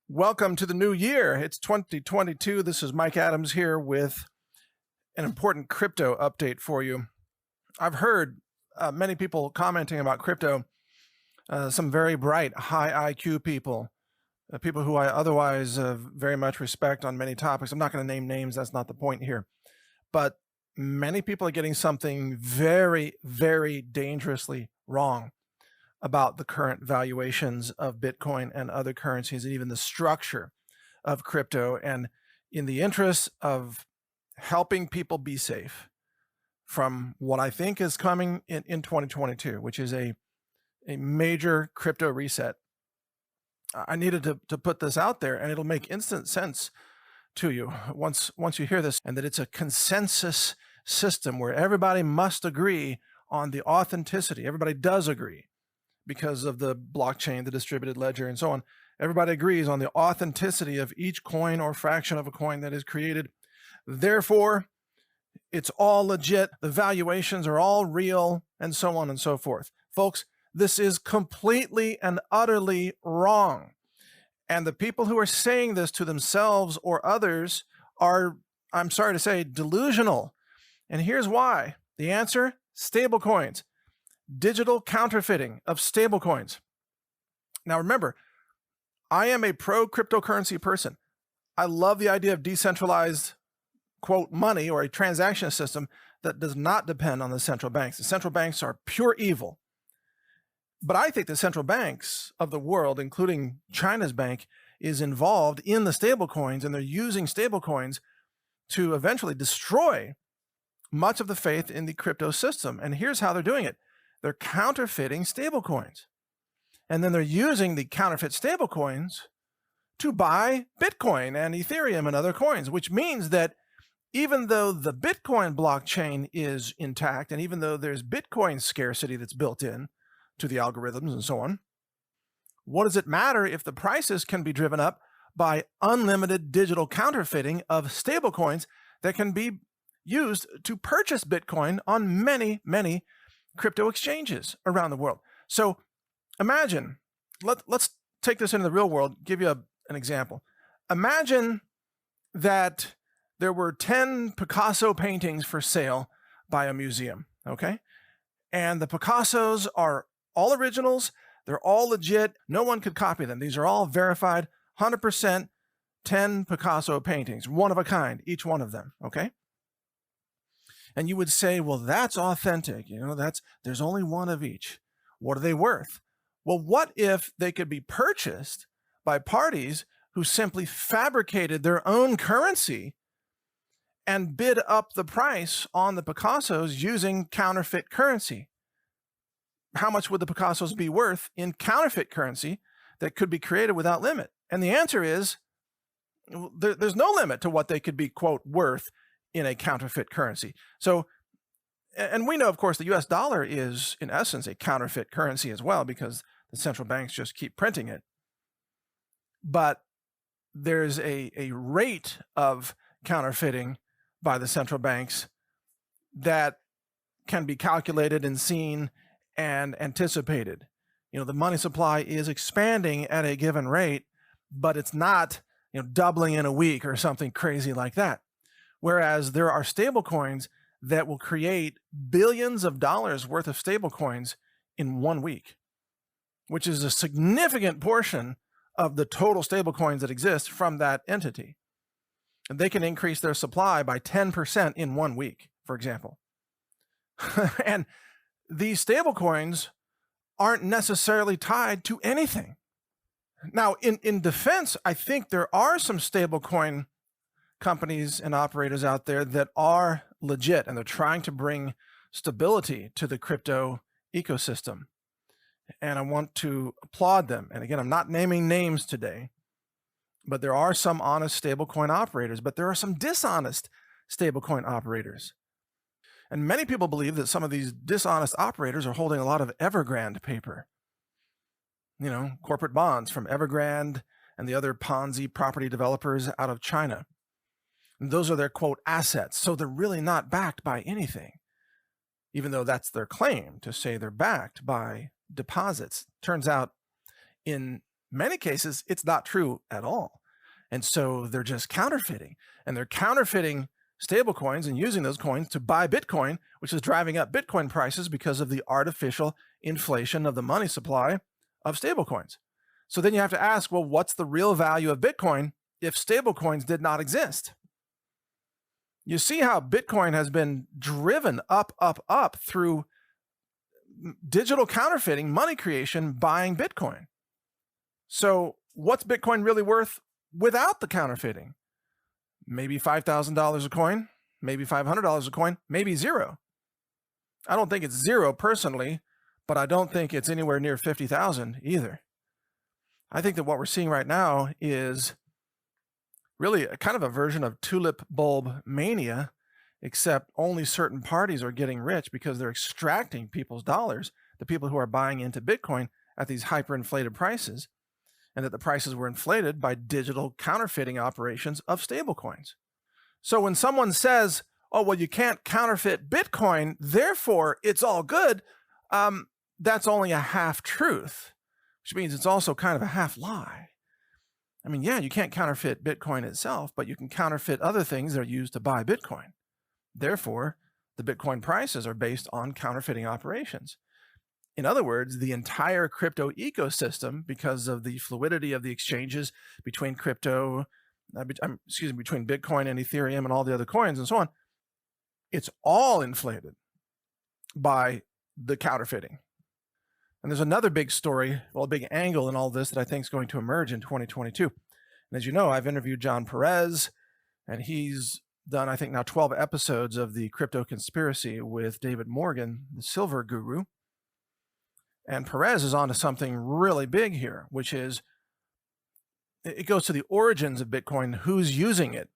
Welcome to the new year. It's 2022. This is Mike Adams here with an important crypto update for you. I've heard many people commenting about crypto, some very bright, high IQ people, people who I otherwise very much respect on many topics. I'm not going to name names. That's not the point here. But many people are getting something very, very dangerously wrong about the current valuations of Bitcoin and other currencies, and even the structure of crypto. And in the interest of helping people be safe from what I think is coming in 2022, which is a major crypto reset, I needed to put this out there, and it'll make instant sense to you once you hear this, and that it's a consensus system where everybody must agree on the authenticity. Everybody does agree, because of the blockchain, the distributed ledger, and so on. Everybody agrees on the authenticity of each coin or fraction of a coin that is created. Therefore, it's all legit, the valuations are all real, and so on and so forth. Folks, this is completely and utterly wrong. And the people who are saying this to themselves or others are, I'm sorry to say, delusional. And here's why. The answer: stablecoins. Digital counterfeiting of stablecoins. Now remember, I am a pro-cryptocurrency person. I love the idea of decentralized, quote, money, or a transaction system that does not depend on the central banks. The central banks are pure evil. But I think the central banks of the world, including China's bank, is involved in the stablecoins, and they're using stablecoins to eventually destroy much of the faith in the crypto system. And here's how they're doing it. They're counterfeiting stablecoins. And then they're using the counterfeit stablecoins to buy Bitcoin and Ethereum and other coins, which means that even though the Bitcoin blockchain is intact, and even though there's Bitcoin scarcity that's built in to the algorithms and so on, what does it matter if the prices can be driven up by unlimited digital counterfeiting of stablecoins that can be used to purchase Bitcoin on many, many crypto exchanges around the world? So imagine, let's take this into the real world, give you an example. Imagine that there were 10 Picasso paintings for sale by a museum, okay? And the Picassos are all originals, they're all legit, no one could copy them. These are all verified, 100%, 10 Picasso paintings, one of a kind, each one of them, okay? And you would say, well, that's authentic. There's only one of each. What are they worth? Well, what if they could be purchased by parties who simply fabricated their own currency and bid up the price on the Picassos using counterfeit currency? How much would the Picassos be worth in counterfeit currency that could be created without limit? And the answer is, there's no limit to what they could be, quote, worth in a counterfeit currency. So, and we know, of course, the US dollar is, in essence, a counterfeit currency as well, because the central banks just keep printing it. But there's a rate of counterfeiting by the central banks that can be calculated and seen and anticipated. The money supply is expanding at a given rate, but it's not, doubling in a week or something crazy like that. Whereas there are stable coins that will create billions of dollars worth of stable coins in 1 week, which is a significant portion of the total stable coins that exist from that entity. And they can increase their supply by 10% in 1 week, for example. And these stable coins aren't necessarily tied to anything. Now, in defense, I think there are some stable coin companies and operators out there that are legit, and they're trying to bring stability to the crypto ecosystem. And I want to applaud them. And again, I'm not naming names today, but there are some honest stablecoin operators, but there are some dishonest stablecoin operators. And many people believe that some of these dishonest operators are holding a lot of Evergrande paper, corporate bonds from Evergrande and the other Ponzi property developers out of China. And those are their, quote, assets. So they're really not backed by anything, even though that's their claim, to say they're backed by deposits. Turns out in Many cases, it's not true at all. And so they're just counterfeiting, and they're counterfeiting stablecoins and using those coins to buy Bitcoin, which is driving up Bitcoin prices because of the artificial inflation of the money supply of stablecoins. So then you have to ask, well, what's the real value of Bitcoin if stablecoins did not exist? You see how Bitcoin has been driven up through digital counterfeiting, money creation, buying Bitcoin. So what's Bitcoin really worth without the counterfeiting? Maybe $5,000 a coin, maybe $500 a coin, maybe zero. I don't think it's zero personally, but I don't think it's anywhere near 50,000 either. I think that what we're seeing right now is really a kind of a version of tulip bulb mania, except only certain parties are getting rich because they're extracting people's dollars, the people who are buying into Bitcoin at these hyperinflated prices, and that the prices were inflated by digital counterfeiting operations of stablecoins. So when someone says, oh, well, you can't counterfeit Bitcoin, therefore it's all good, that's only a half truth, which means it's also kind of a half lie. I mean, yeah, you can't counterfeit Bitcoin itself, but you can counterfeit other things that are used to buy Bitcoin. Therefore, the Bitcoin prices are based on counterfeiting operations. In other words, the entire crypto ecosystem, because of the fluidity of the exchanges between between Bitcoin and Ethereum and all the other coins and so on, it's all inflated by the counterfeiting. And there's another big story, well, a big angle in all this that I think is going to emerge in 2022. And as you know, I've interviewed John Perez, and he's done, I think now 12 episodes of the Crypto Conspiracy with David Morgan, the silver guru. And Perez is onto something really big here, which is it goes to the origins of Bitcoin, who's using it.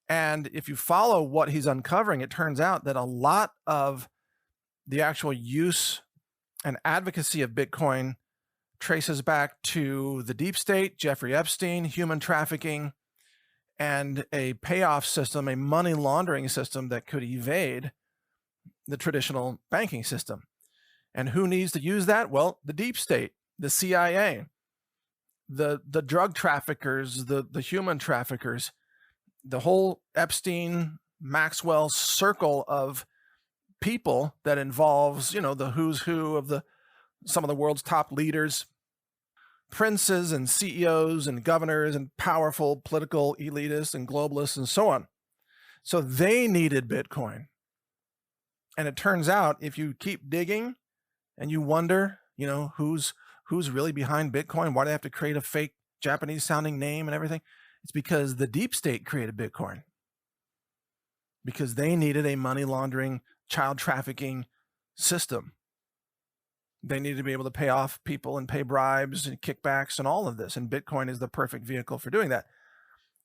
And if you follow what he's uncovering, it turns out that a lot of the actual use and advocacy of Bitcoin traces back to the deep state, Jeffrey Epstein, human trafficking, and a payoff system, a money laundering system that could evade the traditional banking system. And who needs to use that? Well, the deep state, the CIA, the drug traffickers, the human traffickers, the whole Epstein, Maxwell circle of people that involves, the who's who of some of the world's top leaders, princes and CEOs and governors and powerful political elitists and globalists and so on. So they needed Bitcoin. And it turns out if you keep digging, and you wonder, who's really behind Bitcoin? Why do they have to create a fake Japanese sounding name and everything? It's because the deep state created Bitcoin. Because they needed a money laundering, child trafficking system. They needed to be able to pay off people and pay bribes and kickbacks and all of this. And Bitcoin is the perfect vehicle for doing that.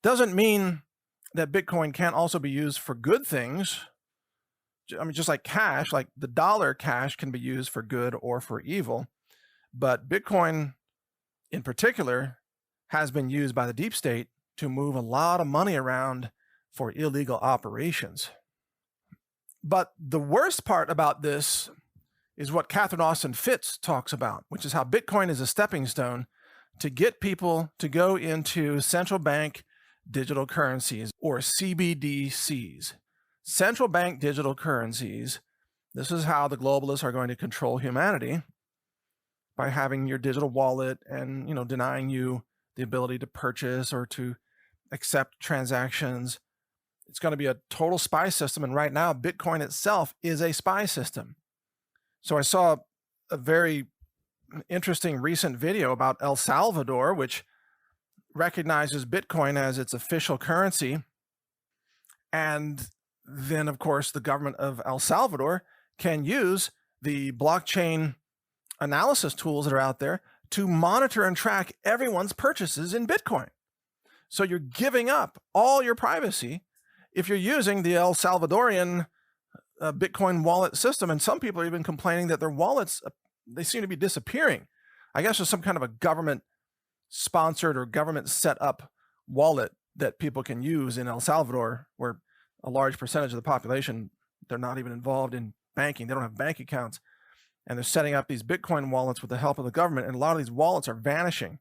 Doesn't mean that Bitcoin can't also be used for good things. I mean, just like cash, like the dollar cash can be used for good or for evil. But Bitcoin in particular has been used by the deep state to move a lot of money around for illegal operations. But the worst part about this is what Catherine Austin Fitts talks about, which is how Bitcoin is a stepping stone to get people to go into central bank digital currencies, or CBDCs. Central bank digital currencies. This is how the globalists are going to control humanity, by having your digital wallet and, denying you the ability to purchase or to accept transactions. It's going to be a total spy system. And right now, Bitcoin itself is a spy system. So I saw a very interesting recent video about El Salvador, which recognizes Bitcoin as its official currency. And then, of course, the government of El Salvador can use the blockchain analysis tools that are out there to monitor and track everyone's purchases in Bitcoin. So you're giving up all your privacy if you're using the El Salvadorian Bitcoin wallet system. And some people are even complaining that their wallets, they seem to be disappearing. I guess there's some kind of a government sponsored or government set up wallet that people can use in El Salvador, where a large percentage of the population, they're not even involved in banking. They don't have bank accounts. And they're setting up these Bitcoin wallets with the help of the government. And a lot of these wallets are vanishing.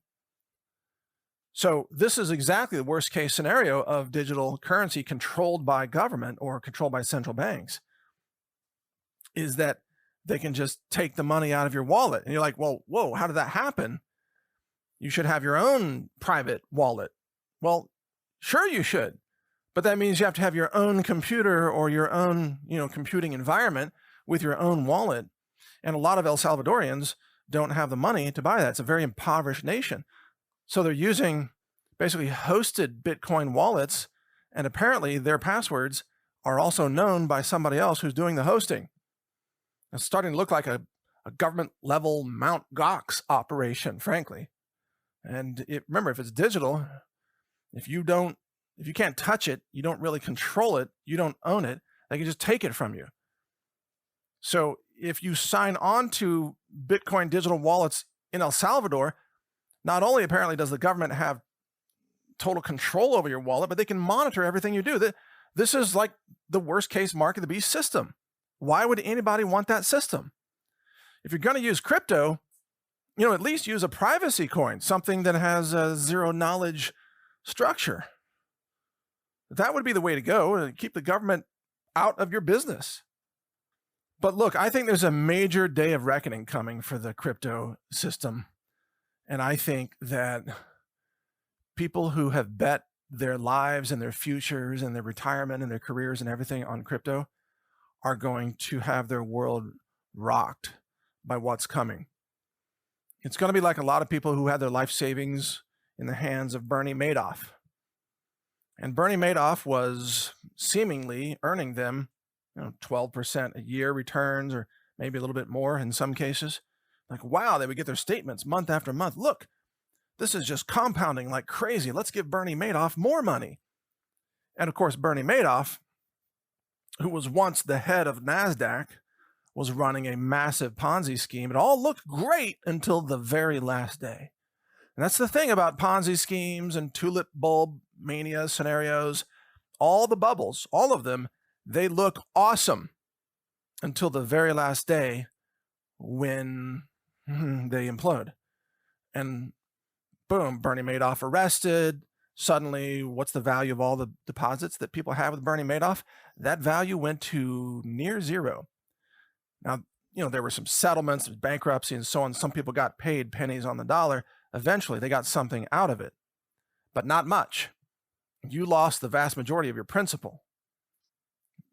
So this is exactly the worst case scenario of digital currency controlled by government or controlled by central banks, is that they can just take the money out of your wallet. And you're like, well, whoa, how did that happen? You should have your own private wallet. Well, sure you should, but that means you have to have your own computer or your own, computing environment with your own wallet. And a lot of El Salvadorians don't have the money to buy that. It's a very impoverished nation. So they're using basically hosted Bitcoin wallets, and apparently their passwords are also known by somebody else who's doing the hosting. It's starting to look like a government level Mount Gox operation, frankly. And remember, if it's digital, if you can't touch it, you don't really control it, you don't own it, they can just take it from you. So if you sign on to Bitcoin digital wallets in El Salvador, not only apparently does the government have total control over your wallet, but they can monitor everything you do. This is like the worst case mark of the beast system. Why would anybody want that system? If you're going to use crypto, at least use a privacy coin, something that has a zero knowledge structure. That would be the way to go, keep the government out of your business. But look, I think there's a major day of reckoning coming for the crypto system. And I think that people who have bet their lives and their futures and their retirement and their careers and everything on crypto are going to have their world rocked by what's coming. It's going to be like a lot of people who had their life savings in the hands of Bernie Madoff. And Bernie Madoff was seemingly earning them 12% a year returns, or maybe a little bit more in some cases. Like, wow, they would get their statements month after month. Look, this is just compounding like crazy. Let's give Bernie Madoff more money. And of course, Bernie Madoff, who was once the head of NASDAQ, was running a massive Ponzi scheme. It all looked great until the very last day. And that's the thing about Ponzi schemes and tulip bulb mania scenarios. All the bubbles, all of them, they look awesome until the very last day when they implode. And boom, Bernie Madoff arrested. Suddenly, what's the value of all the deposits that people have with Bernie Madoff? That value went to near zero. Now, there were some settlements, bankruptcy, and so on. Some people got paid pennies on the dollar. Eventually, they got something out of it, but not much. You lost the vast majority of your principal.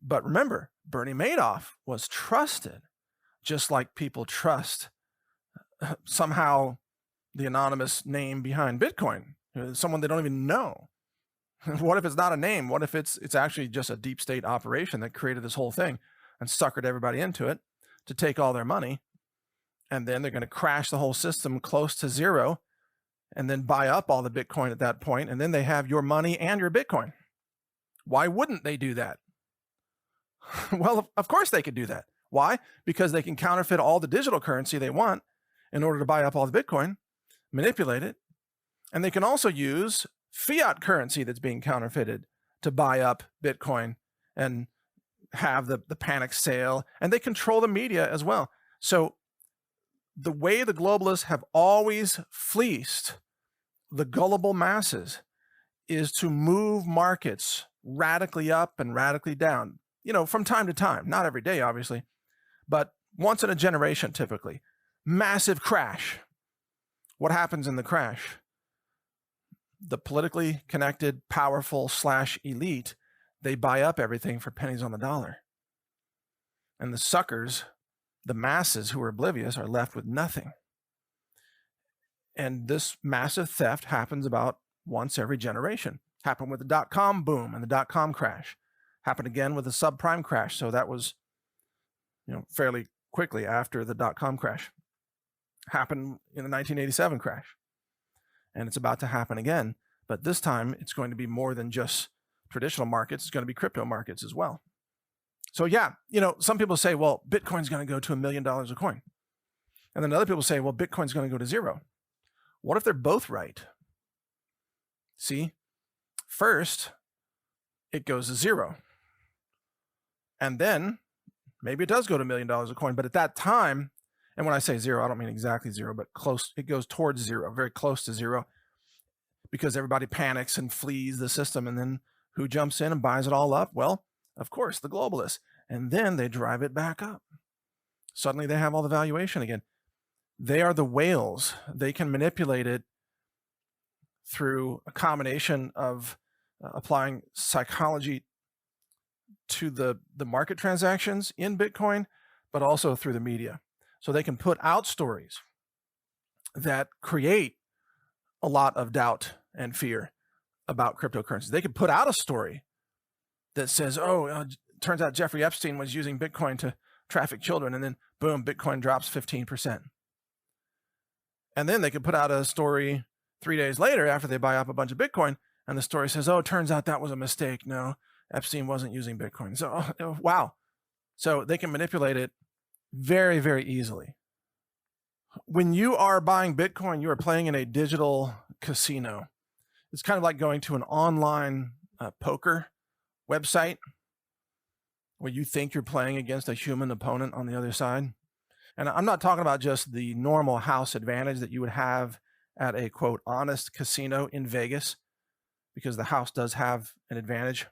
But remember, Bernie Madoff was trusted, just like people trust somehow the anonymous name behind Bitcoin, someone they don't even know. What if it's not a name? What if it's actually just a deep state operation that created this whole thing and suckered everybody into it to take all their money? And then they're going to crash the whole system close to zero and then buy up all the Bitcoin at that point. And then they have your money and your Bitcoin. Why wouldn't they do that? Well, of course they could do that. Why? Because they can counterfeit all the digital currency they want in order to buy up all the Bitcoin, manipulate it. And they can also use fiat currency that's being counterfeited to buy up Bitcoin and have the panic sale. And they control the media as well. So the way the globalists have always fleeced the gullible masses is to move markets radically up and radically down, from time to time, not every day, obviously, but once in a generation, typically. Massive crash. What happens in the crash? The politically connected, powerful / elite, they buy up everything for pennies on the dollar. And the suckers, the masses who are oblivious, are left with nothing. And this massive theft happens about once every generation. Happened with the dot-com boom and the dot-com crash. Happened again with the subprime crash. So that was, fairly quickly after the dot-com crash. Happened in the 1987 crash. And it's about to happen again. But this time, it's going to be more than just traditional markets. It's going to be crypto markets as well. So yeah, some people say, well, Bitcoin's going to go to $1 million a coin. And then other people say, well, Bitcoin's going to go to zero. What if they're both right? See, first, it goes to zero. And then maybe it does go to $1 million a coin. But at that time, and when I say zero, I don't mean exactly zero, but close, it goes towards zero, very close to zero. because everybody panics and flees the system. And then who jumps in and buys it all up? Well, of course, the globalists. And then they drive it back up. Suddenly they have all the valuation again. They are the whales. They can manipulate it through a combination of applying psychology to the market transactions in Bitcoin, but also through the media. So they can put out stories that create a lot of doubt and fear about cryptocurrencies. They could put out a story that says, turns out Jeffrey Epstein was using Bitcoin to traffic children, and then boom, Bitcoin drops 15%. And then they could put out a story 3 days later after they buy up a bunch of Bitcoin, and the story says, it turns out that was a mistake. No, Epstein wasn't using Bitcoin. So, wow. So they can manipulate it very, very easily. When you are buying Bitcoin, you are playing in a digital casino. It's kind of like going to an online poker website where you think you're playing against a human opponent on the other side. And I'm not talking about just the normal house advantage that you would have at a, quote, honest casino in Vegas, because the house does have an advantage.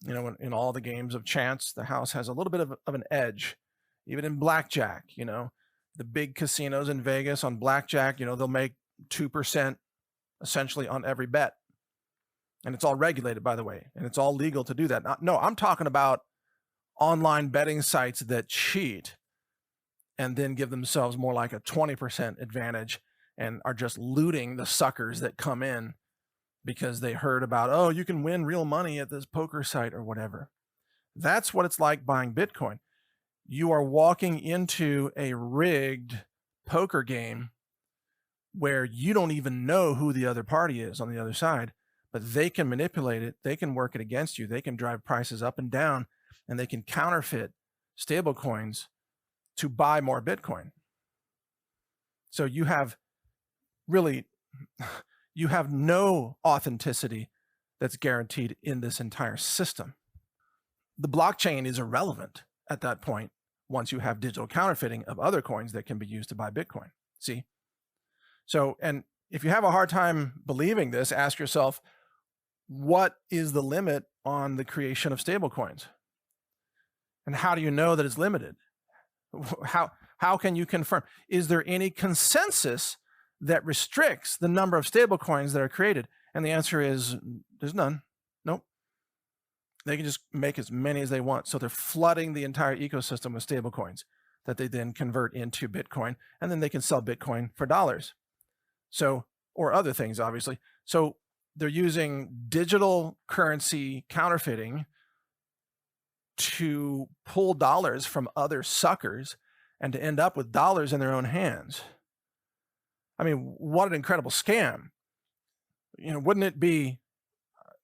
You know, in all the games of chance, the house has a little bit of an edge. Even in blackjack, you know, the big casinos in Vegas on blackjack, you know, they'll make 2% essentially on every bet. And it's all regulated, by the way, and it's all legal to do that. No, I'm talking about online betting sites that cheat and then give themselves more like a 20% advantage and are just looting the suckers that come in because they heard about, you can win real money at this poker site or whatever. That's what it's like buying Bitcoin. You are walking into a rigged poker game where you don't even know who the other party is on the other side, but they can manipulate it. They can work it against you. They can drive prices up and down, and they can counterfeit stable coins to buy more Bitcoin. So you have no authenticity that's guaranteed in this entire system. The blockchain is irrelevant at that point once you have digital counterfeiting of other coins that can be used to buy Bitcoin. See? So, and if you have a hard time believing this, ask yourself, what is the limit on the creation of stablecoins? And how do you know that it's limited? How can you confirm? Is there any consensus that restricts the number of stablecoins that are created? And the answer is there's none. Nope. They can just make as many as they want. So they're flooding the entire ecosystem with stablecoins that they then convert into Bitcoin, and then they can sell Bitcoin for dollars. So, or other things, obviously. So they're using digital currency counterfeiting to pull dollars from other suckers and to end up with dollars in their own hands. I mean, what an incredible scam. You know, wouldn't it be,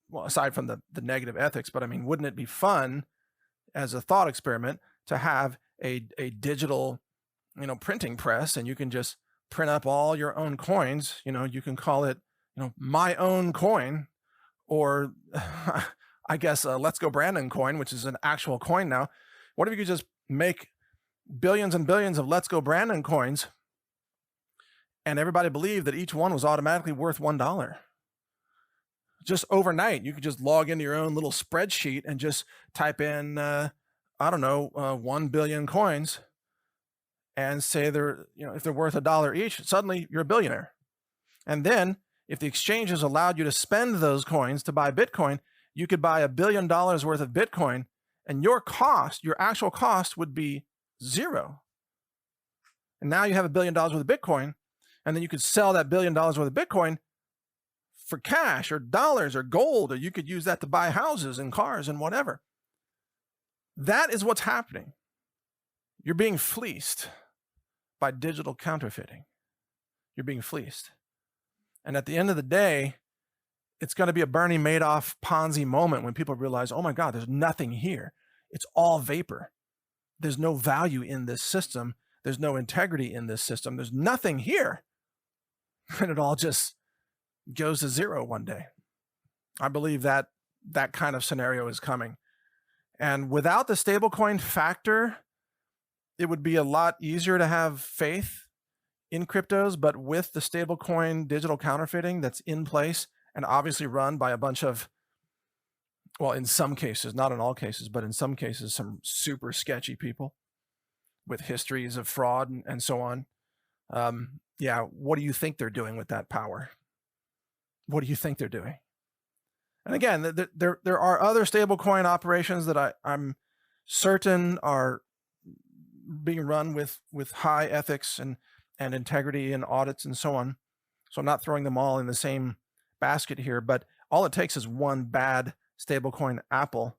well, aside from the negative ethics, but I mean, wouldn't it be fun as a thought experiment to have a digital, printing press, and you can just print up all your own coins? You can call it, my own coin, or I guess Let's Go Brandon coin, which is an actual coin now. What if you could just make billions and billions of Let's Go Brandon coins, and everybody believed that each one was automatically worth $1? Just overnight, you could just log into your own little spreadsheet and just type in, 1 billion coins, and say if they're worth $1 each, suddenly you're a billionaire. And then if the exchanges allowed you to spend those coins to buy Bitcoin, you could buy $1 billion worth of Bitcoin, and your actual cost would be zero. And now you have $1 billion worth of Bitcoin, and then you could sell that $1 billion worth of Bitcoin for cash or dollars or gold, or you could use that to buy houses and cars and whatever. That is what's happening. You're being fleeced by digital counterfeiting. You're being fleeced. And at the end of the day, it's going to be a Bernie Madoff Ponzi moment when people realize, oh my God, there's nothing here. It's all vapor. There's no value in this system. There's no integrity in this system. There's nothing here. And it all just goes to zero one day. I believe that kind of scenario is coming. And without the stablecoin factor, it would be a lot easier to have faith in cryptos, but with the stablecoin digital counterfeiting that's in place and obviously run by a bunch of, well, in some cases, not in all cases, but in some cases, some super sketchy people with histories of fraud and so on. Yeah, what do you think they're doing with that power? What do you think they're doing? And again, there are other stablecoin operations that I'm certain are being run with high ethics and integrity and audits and so on. So I'm not throwing them all in the same basket here, but all it takes is one bad stablecoin apple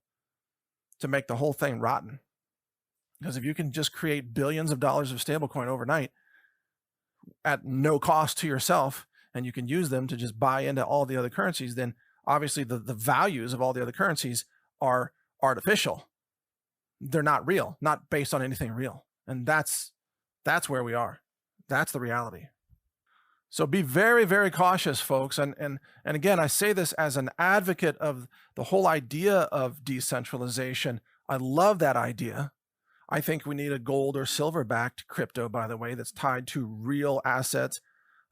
to make the whole thing rotten. Because if you can just create billions of dollars of stablecoin overnight at no cost to yourself, and you can use them to just buy into all the other currencies, then obviously the values of all the other currencies are artificial. They're not real, not based on anything real. And that's where we are. That's the reality. So be very, very cautious, folks. And again, I say this as an advocate of the whole idea of decentralization. I love that idea. I think we need a gold or silver backed crypto, by the way, that's tied to real assets.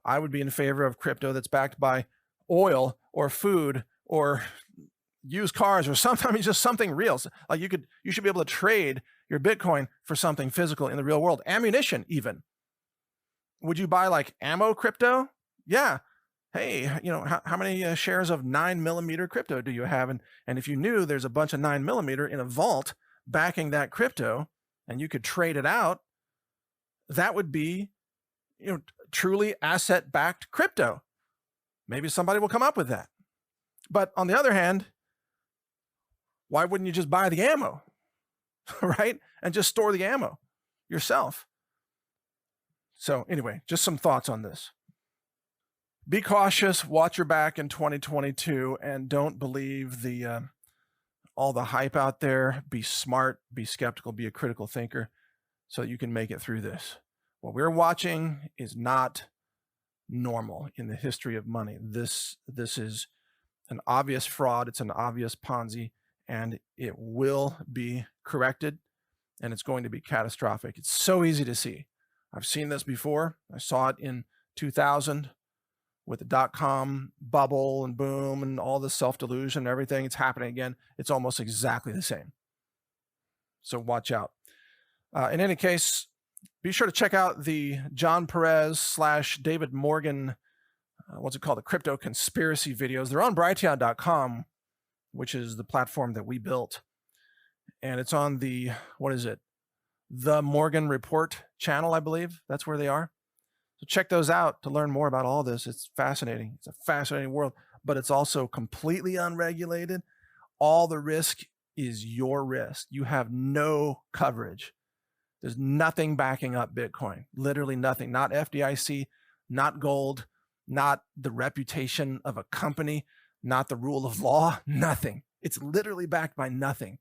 I would be in favor of crypto that's backed by oil or food or used cars or sometimes just something real. Like you should be able to trade your Bitcoin for something physical in the real world. Ammunition, even. Would you buy like ammo crypto? Yeah. Hey, you know, how many shares of 9mm crypto do you have? And if you knew there's a bunch of 9mm in a vault backing that crypto and you could trade it out, that would be, you know, truly asset-backed crypto. Maybe somebody will come up with that. But on the other hand, why wouldn't you just buy the ammo, right? And just store the ammo yourself. So anyway, just some thoughts on this. Be cautious, watch your back in 2022, and don't believe all the hype out there. Be smart, be skeptical, be a critical thinker so that you can make it through this. What we're watching is not normal in the history of money. This is an obvious fraud. It's an obvious Ponzi, and it will be corrected, and it's going to be catastrophic. It's so easy to see. I've seen this before. I saw it in 2000 with the dot-com bubble and boom and all the self-delusion and everything. It's happening again. It's almost exactly the same. So watch out. In any case, be sure to check out the John Perez / David Morgan, what's it called? The crypto conspiracy videos. They're on Brighteon.com, which is the platform that we built. And it's on the, what is it? The Morgan Report channel, I believe. That's where they are. So check those out to learn more about all this. It's fascinating. It's a fascinating world, but it's also completely unregulated. All the risk is your risk. You have no coverage. There's nothing backing up Bitcoin. Literally nothing. Not FDIC, not gold, not the reputation of a company, not the rule of law, nothing. It's literally backed by nothing.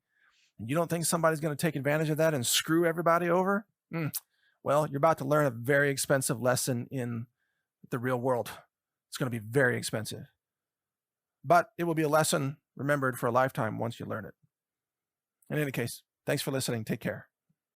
And you don't think somebody's going to take advantage of that and screw everybody over? Well, you're about to learn a very expensive lesson in the real world. It's going to be very expensive. But it will be a lesson remembered for a lifetime once you learn it. In any case, thanks for listening. Take care.